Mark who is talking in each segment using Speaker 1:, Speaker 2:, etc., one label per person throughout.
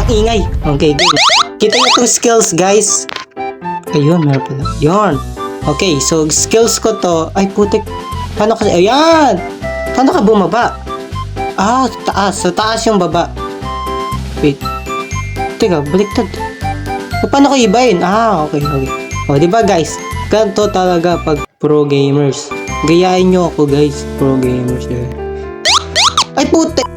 Speaker 1: Walang ingay. Okay, game. Kita niyo 2 skills, guys. Ayun, meron pala. Yun. Okay, so skills ko to. Ay, putik. Paano kasi? Ayan! Paano ka bumaba? Ah, taas. Sa taas yung baba. Wait. Teka, baliktad. O, paano ko ibahin? Ah, okay. O, diba guys? Ganito talaga pag pro gamers. Gayahin nyo ako, guys. Pro gamers. Ay, putik!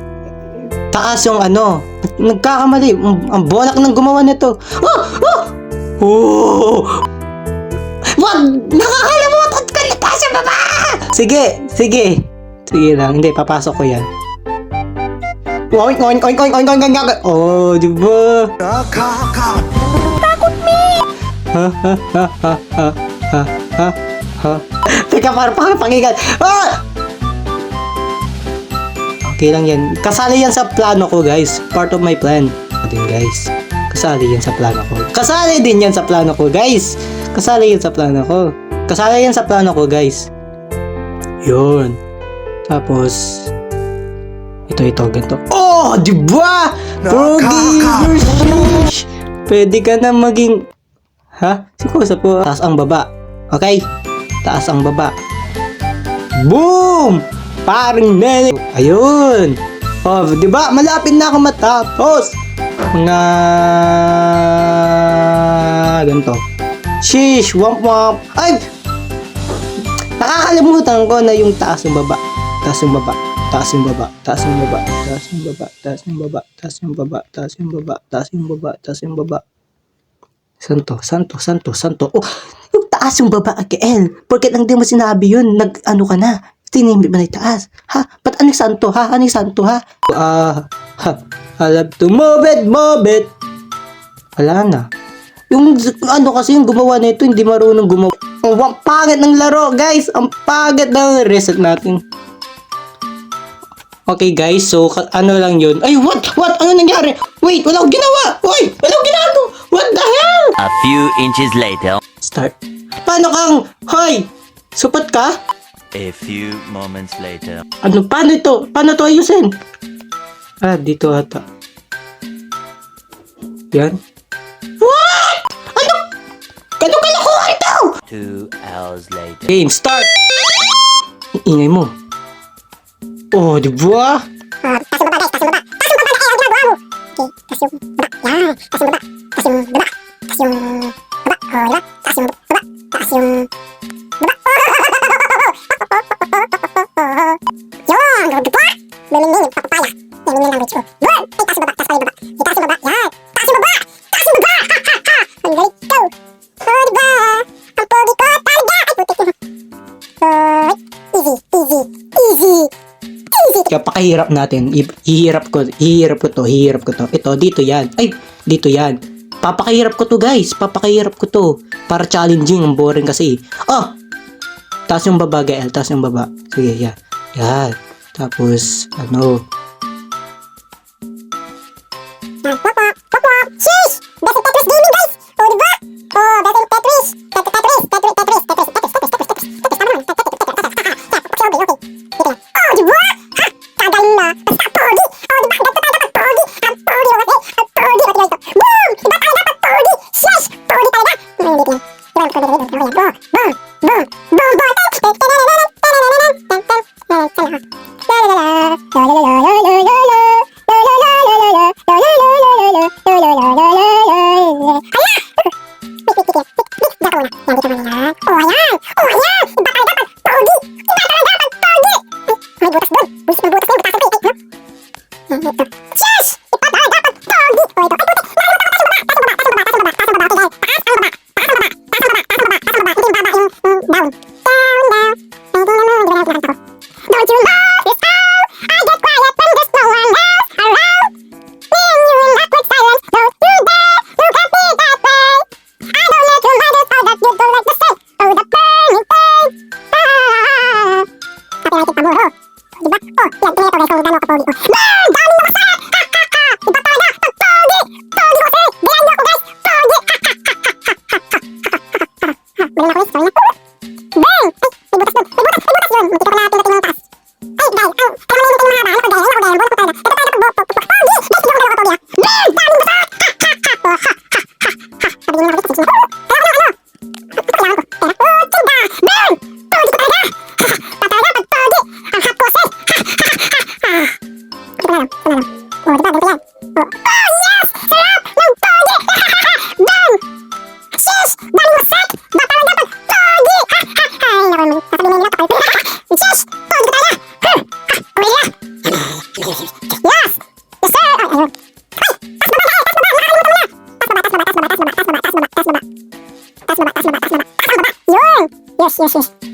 Speaker 1: Taas yung ano. Nagkakamali. Ang bonak ng gumawa nito. Oh! Wag! Nakakalimutan ka na taas yung baba! Sige. Sige lang. Hindi, papasok ko yan. Oink, oink, oink, oink, oink, oink, oink. Oh, diba? Takot me! Ha? Teka, parang pakigan. Ah! Okay lang yan. Kasali yan sa plano ko, guys. Part of my plan. Din, guys. Kasali yan sa plano ko. Kasali din yan sa plano ko, guys. Kasali yan sa plano ko. Kasali yan sa plano ko, guys. Yun. Tapos, ito, ganito. Oh, diba? Pro gamers. Pwede ka na maging... Ha? Sikusa po. Taas ang baba. Okay? Taas ang baba. Boom! Parang nene. Ayun. Oh, diba? Malapit na ako matapos. Mga... ganito. Sheesh! Womp! Ay! Nakakalimutan ko na yung taas yung baba. Taas yung baba. Taas yung baba. Taas yung baba. Taas yung baba. Taas yung baba. Taas yung baba. Taas yung baba. Taas yung baba. Taas yung baba. Santo. Oh! Yung taas yung baba, Akiel. Porket lang di mo sinabi yun. Nag-ano ka na. Tinimip mo na yung taas. Ha? Ba't anong santo, ha? Anong santo, ha? I love to move it. Wala na. Yung ano kasi yung gumawa nito, hindi marunong gumawa. Ang pangit ng laro, guys. Ang pangit ng reset natin. Okay, guys. So, ano lang yun. Ay, what? Ano nangyari? Wait, wala akong ginawa. Wait, wala akong ginagawa. What the hell?
Speaker 2: A few inches later.
Speaker 1: Start. Paano kang, hoy, supat ka?
Speaker 2: A few moments later.
Speaker 1: Ano, paano ito? Paano ito ayusin? Ah, dito ata. Yan. What? Ano kalokohan ito?
Speaker 2: 2 hours later.
Speaker 1: Game start! Ingay mo. Oh, di ba?
Speaker 3: Taas yung baba, guys. Taas yung baba. Taas yung baba. Taas yung baba. Yan. Taas yung baba. Taas yung baba. Taas yung baba. Oh, diba? Taas yung baba. Taas yung baba. Yun! Diba? Lumingin. Papapaya. Lumingin lang, Rich. Yun! Ay, taas yung baba. Taas pa yung baba. Taas yung baba. Yan. Taas yung baba. Taas yung baba. Ang galing ko. Oh, diba? Ang pogi ko. Talaga. Ay, putik. Easy.
Speaker 1: Kaya pakahirap natin. Hihirap ko to. Ito, dito yan. Ay, dito yan. Papakahirap ko to, guys. Papakahirap ko to. Para challenging. Ang boring kasi. Oh! Taas yung baba, Gael. Taas yung baba. Sige, yan. Yan. Tapos, ano?
Speaker 3: Sheesh! Best in Tetris gaming, guys! Oh, diba? Oh, best in Tetris! Tetris! Tama naman. Okay. Oh, diba? Ha! Kagaling na. Basta pogi! Oh, diba? Ganito tayo dapat pogi! Ang pogi mo kasi! Ang pogi! Pati ganito. Boom! Diba tayo dapat pogi? Sheesh! Pogi talaga! Hindi yan. Boom! Cheers! Iba tayo dapat pogi! O ito, ay puti! Don't you love this how I get quiet when there's no one else around? When you're in awkward silence, don't you dare look at me that way. I don't let you mind us all that you don't like to say. Oh, the burning pain. Copyrighted pa mo, oh. Diba? Oh, yan, ganito guys, kung gano'n kapogi. Oh, man! Daming nakasak! Ha, ha, ha! Oh, diba? Ganito yan. Oh, yes! Sarap! Ng pogi! Bang! Sheesh! Daming wasak! Bakalan dapat! Pogi! Ay, naku, sasabihin nila kapal. Sheesh! Pogi tayo! Kumain na! Yes! Yes, sir! Ay, ayun. Ay! Taas baba, guys! Taas baba! Nakakalimutan mo na! Taas baba, taas baba, taas baba, taas baba, taas baba, taas baba, taas baba, taas baba, taas baba, taas baba, taas baba, taas baba! Yun! Yes, yes, yes.